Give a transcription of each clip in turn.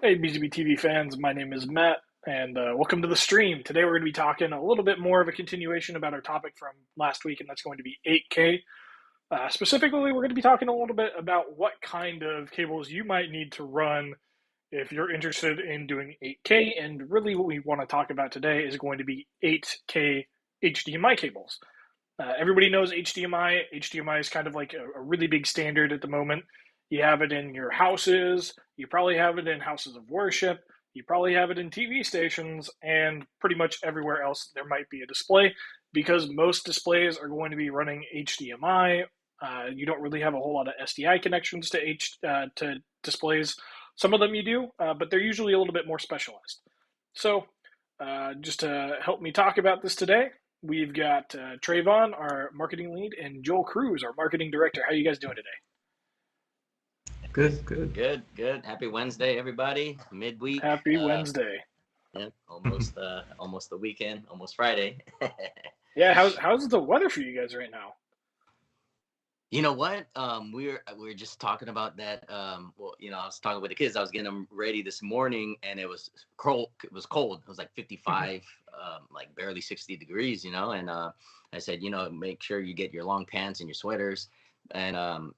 Hey, BZBTV fans, my name is Matt, and welcome to the stream. Today we're going to be talking a little bit more of a continuation about our topic from last week, and that's going to be 8K. Specifically, we're going to be talking a little bit about what kind of cables you might need to run if you're interested in doing 8K, and really what we want to talk about today is going to be 8K HDMI cables. Everybody knows HDMI. HDMI is kind of like a really big standard at the moment. You have it in your houses, you probably have it in houses of worship, you probably have it in TV stations, and pretty much everywhere else there might be a display, because most displays are going to be running HDMI. You don't really have a whole lot of SDI connections to displays. Some of them you do, but they're usually a little bit more specialized. So just to help me talk about this today, we've got Trayvon, our marketing lead, and Joel Cruz, our marketing director. How are you guys doing today? Good. Happy Wednesday, everybody. Midweek. Happy Wednesday. Yeah, almost the weekend, almost Friday. Yeah, how's the weather for you guys right now? You know what? We're just talking about that. Well, I was talking with the kids. I was getting them ready this morning, and it was cold. It was cold. It was like 55, like barely 60 degrees. And I said, make sure you get your long pants and your sweaters. And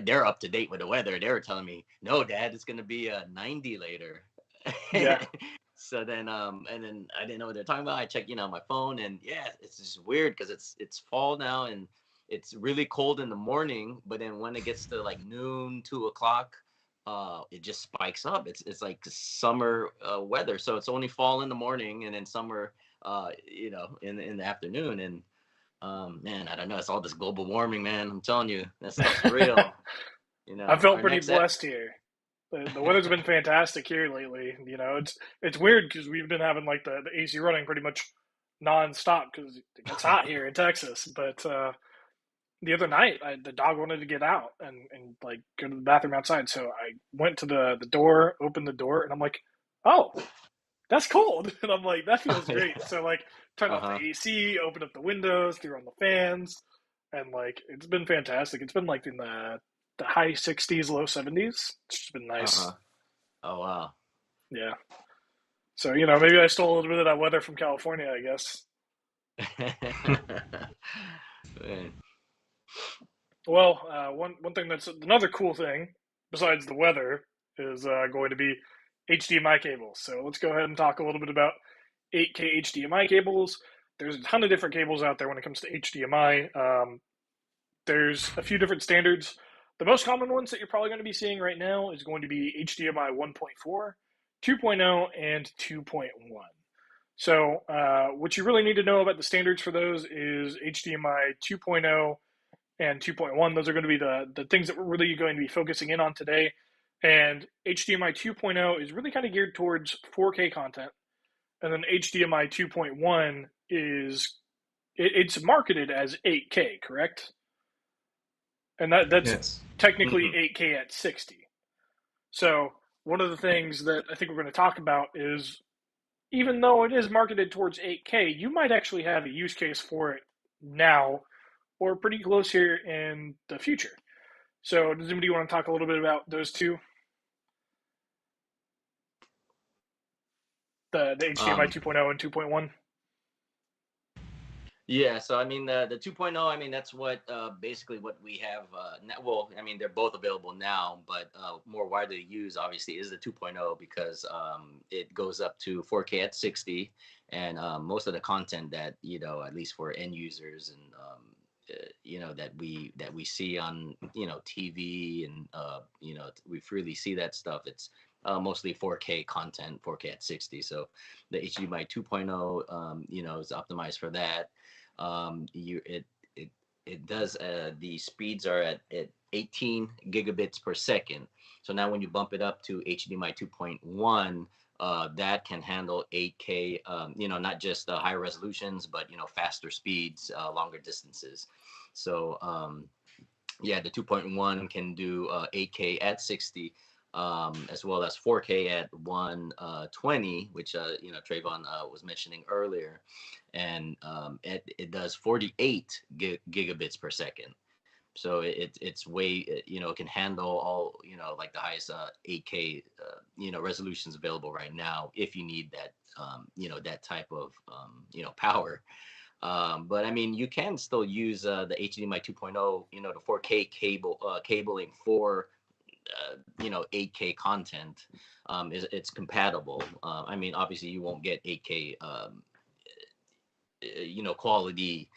they're up to date with the weather. They were telling me, no, Dad, it's gonna be 90 later. Yeah. So then, and then I didn't know what they're talking about. I checked, my phone, and yeah, it's just weird because it's fall now, and it's really cold in the morning. But then when it gets to like noon, 2 o'clock, it just spikes up. It's like summer weather. So it's only fall in the morning, and then summer, in the afternoon. And man, I don't know. It's all this global warming, man. I'm telling you, that stuff's real. I felt pretty blessed here. The weather's been fantastic here lately. It's weird because we've been having like the AC running pretty much nonstop because it gets hot here in Texas. But the other night, the dog wanted to get out and like go to the bathroom outside. So I went to the door, opened the door, and I'm like, oh, that's cold. And I'm like, that feels great. So like turn off the AC, open up the windows, threw on the fans, and like it's been fantastic. It's been like in the high 60s, low 70s. It's just been nice. Oh wow. Yeah. So, maybe I stole a little bit of that weather from California, I guess. Well, one thing that's another cool thing besides the weather is going to be HDMI cables. So let's go ahead and talk a little bit about 8K HDMI cables. There's a ton of different cables out there when it comes to HDMI. There's a few different standards. The most common ones that you're probably going to be seeing right now is going to be HDMI 1.4, 2.0, and 2.1. So what you really need to know about the standards for those is HDMI 2.0 and 2.1. Those are going to be the things that we're really going to be focusing in on today. And HDMI 2.0 is really kind of geared towards 4K content. And then HDMI 2.1 it's marketed as 8K, correct? And that's technically 8K at 60. So one of the things that I think we're going to talk about is, even though it is marketed towards 8K, you might actually have a use case for it now or pretty close here in the future. So does anybody want to talk a little bit about those two? The HDMI 2.0 and 2.1? Yeah, so I mean the 2.0, I mean that's what basically what we have now. Well, I mean they're both available now, but more widely used obviously is the 2.0 because it goes up to 4K at 60, and most of the content that at least for end users and that we see on TV and we freely see that stuff. It's mostly 4K content, 4K at 60. So the HDMI 2.0, is optimized for that. It does the speeds are at 18 gigabits per second. So now when you bump it up to HDMI 2.1, that can handle 8K, not just higher resolutions, but faster speeds, longer distances. So yeah, the 2.1 can do 8K at 60, as well as 4K at 120, which Trayvon was mentioning earlier, and it does 48 gigabits per second. So it's way it can handle all like the highest 8K resolutions available right now if you need that that type of power. But I mean, you can still use the HDMI 2.0, the 4K cabling for 8K content. It's compatible. I mean, obviously, you won't get 8K quality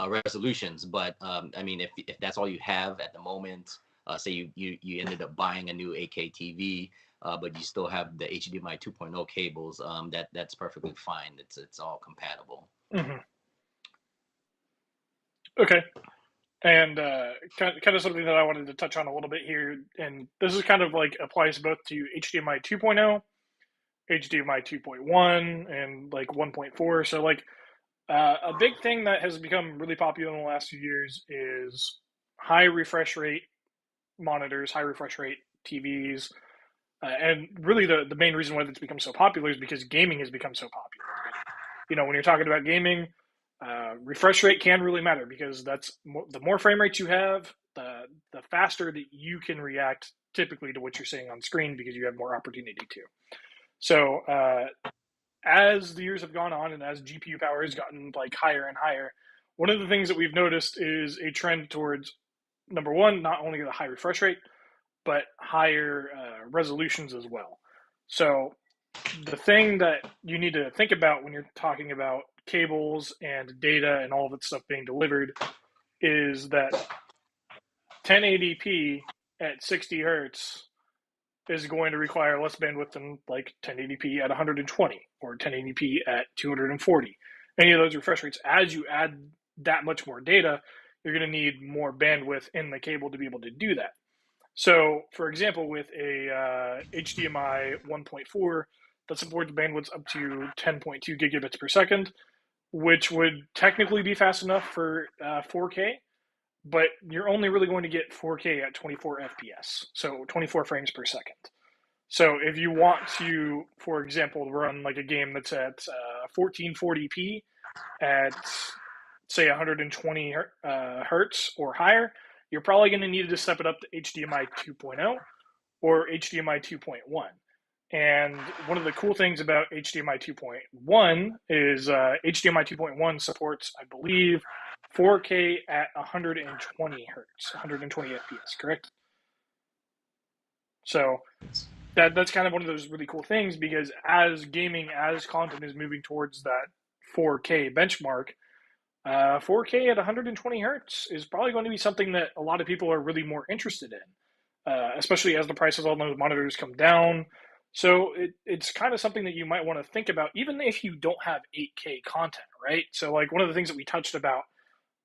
resolutions, but I mean, if that's all you have at the moment, say you ended up buying a new 8K TV. But you still have the HDMI 2.0 cables. That's perfectly fine. It's all compatible. Mm-hmm. Okay. And kind of something that I wanted to touch on a little bit here, and this is kind of like applies both to HDMI 2.0, HDMI 2.1, and like 1.4. So like a big thing that has become really popular in the last few years is high refresh rate monitors, high refresh rate TVs, and really the main reason why it's become so popular is because gaming has become so popular. When you're talking about gaming, refresh rate can really matter because the more frame rates you have, the faster that you can react typically to what you're seeing on screen because you have more opportunity to. So as the years have gone on and as GPU power has gotten like higher and higher, one of the things that we've noticed is a trend towards, number one, not only the high refresh rate, but higher resolutions as well. So the thing that you need to think about when you're talking about cables and data and all of that stuff being delivered is that 1080p at 60 hertz is going to require less bandwidth than like 1080p at 120 or 1080p at 240. Any of those refresh rates, as you add that much more data, you're going to need more bandwidth in the cable to be able to do that. So, for example, with a HDMI 1.4 that supports bandwidths up to 10.2 gigabits per second, which would technically be fast enough for 4K, but you're only really going to get 4K at 24 FPS, so 24 frames per second. So if you want to, for example, run like a game that's at 1440p at say 120 hertz or higher, you're probably going to need to step it up to HDMI 2.0 or HDMI 2.1. And one of the cool things about HDMI 2.1 is HDMI 2.1 supports, I believe, 4K at 120 hertz, 120 FPS, correct? So that's kind of one of those really cool things because as content is moving towards that 4K benchmark, 4K at 120 hertz is probably going to be something that a lot of people are really more interested in, especially as the prices on those monitors come down. So it's kind of something that you might want to think about, even if you don't have 8K content, right? So like one of the things that we touched about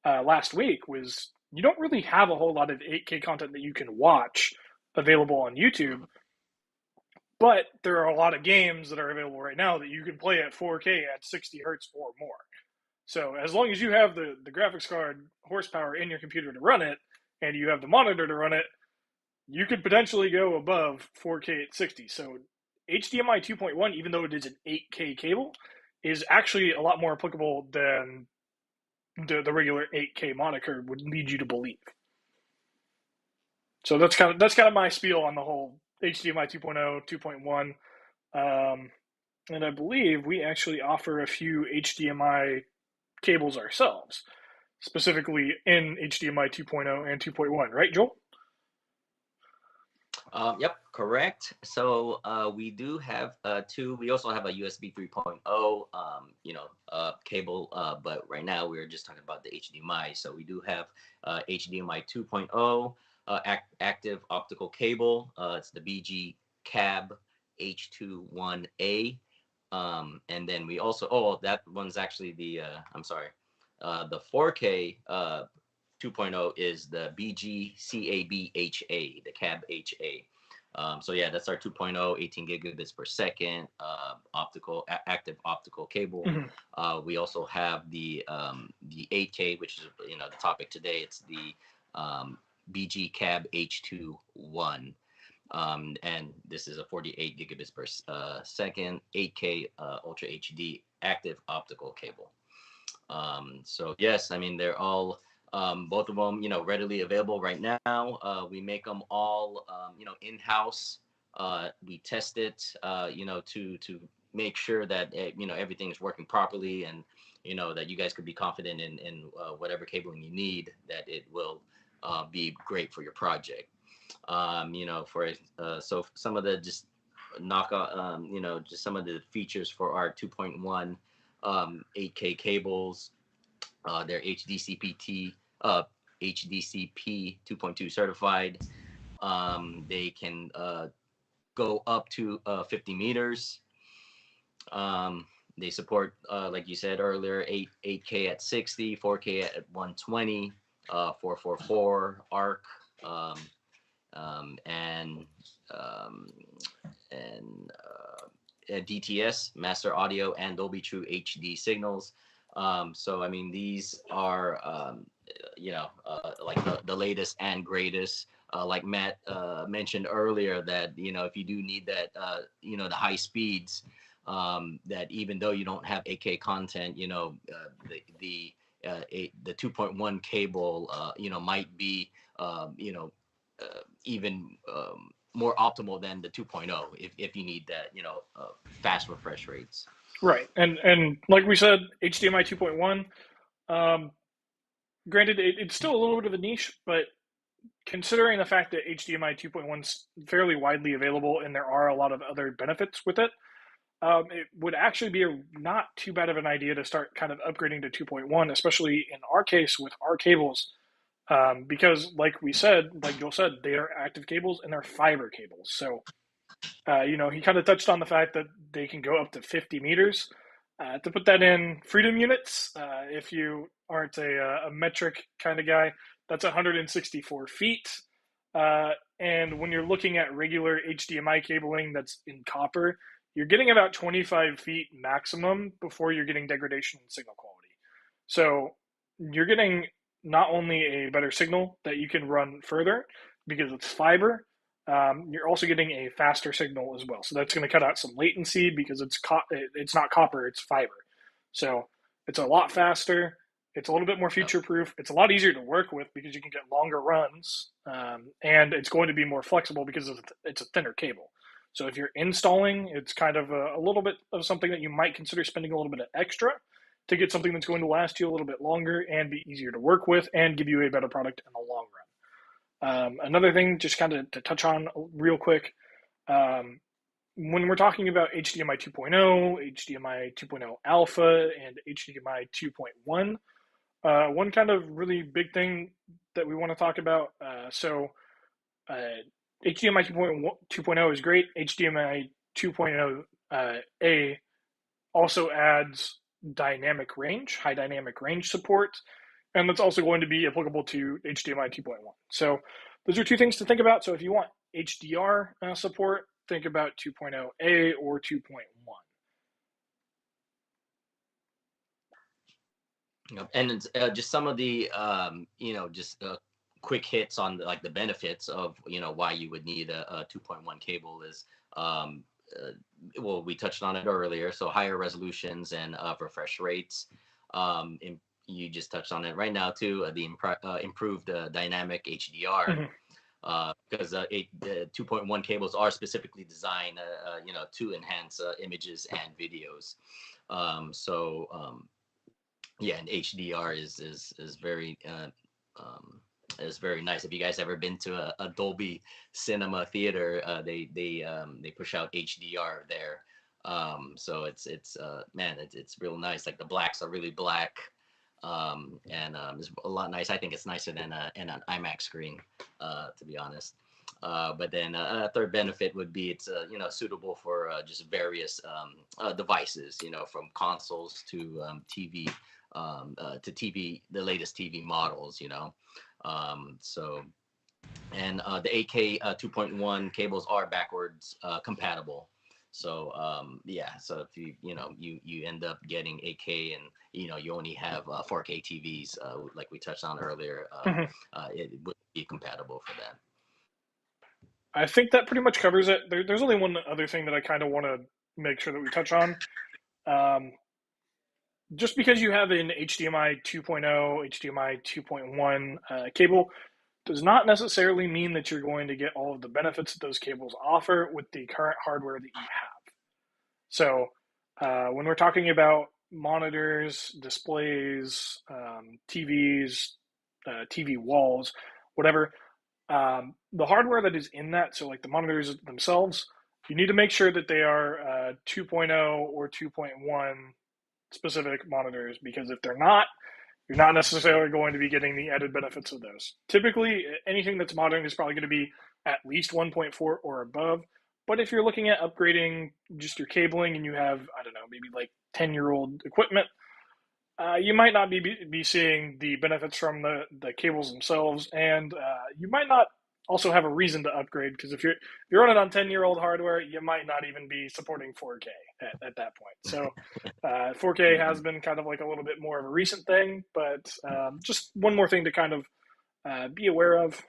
last week was you don't really have a whole lot of 8K content that you can watch available on YouTube, but there are a lot of games that are available right now that you can play at 4K at 60 hertz or more. So as long as you have the graphics card horsepower in your computer to run it, and you have the monitor to run it, you could potentially go above 4K at 60. So HDMI 2.1, even though it is an 8K cable, is actually a lot more applicable than the regular 8K moniker would lead you to believe. So that's kind of my spiel on the whole HDMI 2.0, 2.1. And I believe we actually offer a few HDMI cables ourselves, specifically in HDMI 2.0 and 2.1, right, Joel? Yep, correct. So we do have two. We also have a USB 3.0, cable. But right now we're just talking about the HDMI. So we do have HDMI 2.0 active optical cable. It's the BG Cab H21A. And then we also, that one's actually the 4K 2.0 is the BGCABHA, the CAB HA. So yeah, that's our 2.0, 18 gigabits per second active optical cable. Mm-hmm. We also have the 8K, which is the topic today. It's the BG CAB H21. And this is a 48 gigabits per second 8K Ultra HD active optical cable. So yes, I mean they're all both of them, readily available right now. We make them all, in-house. We test it, to make sure that everything is working properly, and that you guys could be confident in whatever cabling you need, that it will be great for your project. So some of the just just some of the features for our 2.1 8K cables. They're HDCP 2.2 certified. They can go up to 50 meters. They support, like you said earlier, 8K at 60, 4K at 120, 444 ARC, and DTS, Master Audio, and Dolby True HD signals. So I mean, these are like the latest and greatest. Like Matt mentioned earlier, that if you do need that the high speeds, that even though you don't have 8K content, the 2.1 cable might be even more optimal than the 2.0 if you need that fast refresh rates. Right, and like we said, HDMI 2.1. Granted, it's still a little bit of a niche, but considering the fact that HDMI 2.1 is fairly widely available and there are a lot of other benefits with it, it would actually be not too bad of an idea to start kind of upgrading to 2.1, especially in our case with our cables, because like Joel said, they are active cables and they're fiber cables. So, he kind of touched on the fact that they can go up to 50 meters. To put that in freedom units, if you aren't a metric kind of guy, that's 164 feet. And when you're looking at regular HDMI cabling that's in copper, you're getting about 25 feet maximum before you're getting degradation in signal quality. So you're getting not only a better signal that you can run further because it's fiber, you're also getting a faster signal as well. So that's going to cut out some latency because it's not copper, it's fiber. So it's a lot faster. It's a little bit more future proof. It's a lot easier to work with because you can get longer runs, and it's going to be more flexible because it's a thinner cable. So if you're installing, it's kind of a little bit of something that you might consider spending a little bit of extra to get something that's going to last you a little bit longer and be easier to work with and give you a better product in the long run. Another thing, just kind of to touch on real quick, when we're talking about HDMI 2.0, HDMI 2.0 alpha, and HDMI 2.1, one kind of really big thing that we want to talk about. HDMI 2.0 is great. HDMI 2.0 A also adds high dynamic range support, and that's also going to be applicable to HDMI 2.1. So those are two things to think about. So if you want HDR support, think about 2.0A or 2.1. And just some of the quick hits on the benefits of why you would need a 2.1 cable is well, we touched on it earlier, so higher resolutions and refresh rates. You just touched on it right now too, the improved dynamic HDR. Because the 2.1 cables are specifically designed to enhance images and videos. Yeah, and HDR is very um, is very nice. If you guys ever been to a Dolby Cinema theater, they push out HDR there. So it's man, it's real nice. Like the blacks are really black, and it's a lot nice. I think it's nicer than an IMAX screen, to be honest. But then a third benefit would be it's suitable for just various devices, from consoles to TV, to TV, the latest TV models, so and the 8K 2.1 cables are backwards compatible. So yeah, so if you end up getting 8K and you only have 4K TVs, like we touched on earlier, Mhm. it would be compatible for that. I think that pretty much covers it. There's only one other thing that I kind of want to make sure that we touch on. Um, just because you have an HDMI 2.0, HDMI 2.1 cable does not necessarily mean that you're going to get all of the benefits that those cables offer with the current hardware that you have. So, when we're talking about monitors, displays, TVs, TV walls, whatever, the hardware that is in that, so like the monitors themselves, you need to make sure that they are 2.0 or 2.1 specific monitors because if they're not, you're not necessarily going to be getting the added benefits of those. Typically, anything that's modern is probably going to be at least 1.4 or above. But if you're looking at upgrading just your cabling and you have, I don't know, maybe like 10-year-old equipment, you might not be seeing the benefits from the cables themselves, and you might not also have a reason to upgrade because if you're running on 10-year-old hardware, you might not even be supporting 4K at that point. So 4K has Mhm. been kind of like a little bit more of a recent thing, but just one more thing to kind of be aware of.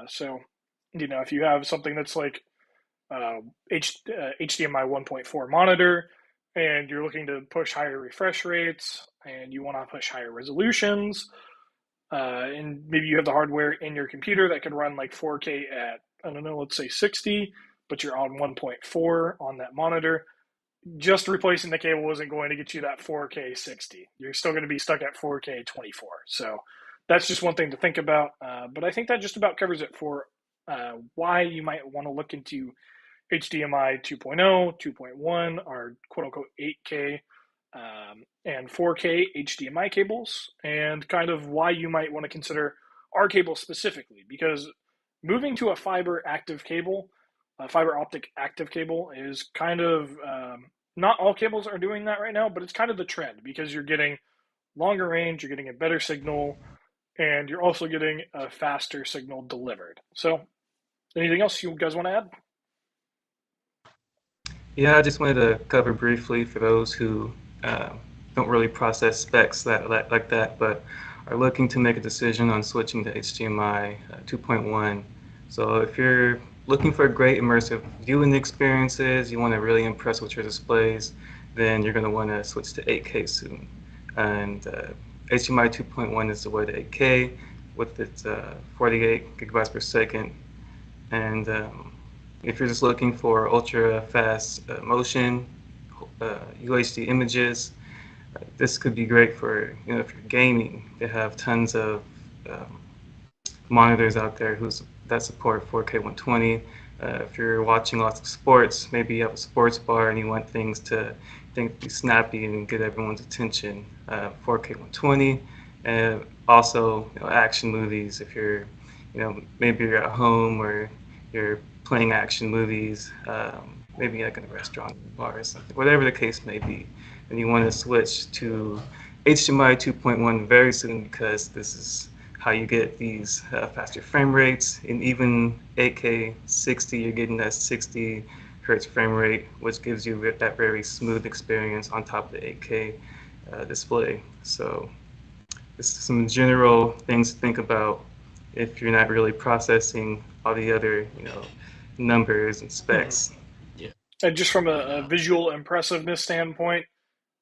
So if you have something that's like HDMI 1.4 monitor, and you're looking to push higher refresh rates, and you want to push higher resolutions, and maybe you have the hardware in your computer that can run like 4K at, I don't know, let's say 60, but you're on 1.4 on that monitor. Just replacing the cable isn't going to get you that 4K 60. You're still going to be stuck at 4K 24. So that's just one thing to think about. But I think that just about covers it for why you might want to look into HDMI 2.0, 2.1, or quote unquote 8K and 4K HDMI cables, and kind of why you might want to consider our cable specifically. Because moving to a fiber active cable, a fiber optic active cable, is kind of not all cables are doing that right now, but it's kind of the trend because you're getting longer range, you're getting a better signal, and you're also getting a faster signal delivered. So, anything else you guys want to add? Yeah, I just wanted to cover briefly for those who uh, don't really process specs like that, but are looking to make a decision on switching to HDMI 2.1. So if you're looking for great immersive viewing experiences, you want to really impress with your displays, then you're going to want to switch to 8K soon. And HDMI 2.1 is the way to 8K with its 48 gigabytes per second, and if you're just looking for ultra fast motion, UHD images, this could be great for, if you're gaming. They have tons of um, monitors out there that support 4K 120. If you're watching lots of sports, maybe you have a sports bar and you want things to be snappy and get everyone's attention, 4K 120. And also, action movies. If you're, maybe you're at home or you're playing action movies, maybe like in a restaurant or bar or something, whatever the case may be, and you want to switch to HDMI 2.1 very soon because this is how you get these faster frame rates. And even 8K 60, you're getting that 60 hertz frame rate, which gives you that very smooth experience on top of the 8K display. So this is some general things to think about if you're not really processing all the other, numbers and Mhm. specs. Yeah. And just from a Yeah. visual impressiveness standpoint,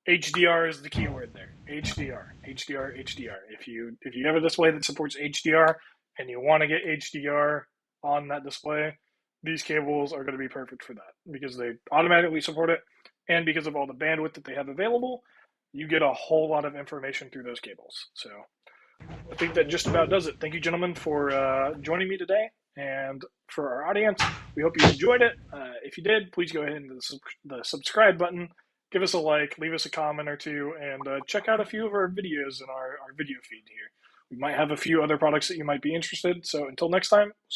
HDR is the key word there. HDR, HDR, HDR. If you have a display that supports HDR and you want to get HDR on that display, these cables are going to be perfect for that because they automatically support it, and because of all the bandwidth that they have available, you get a whole lot of information through those cables. So I think that just about does it. Thank you, gentlemen, for joining me today. And for our audience, we hope you enjoyed it. If you did, please go ahead and hit the subscribe button. Give us a like, leave us a comment or two, and check out a few of our videos in our video feed here. We might have a few other products that you might be interested. So until next time, see you.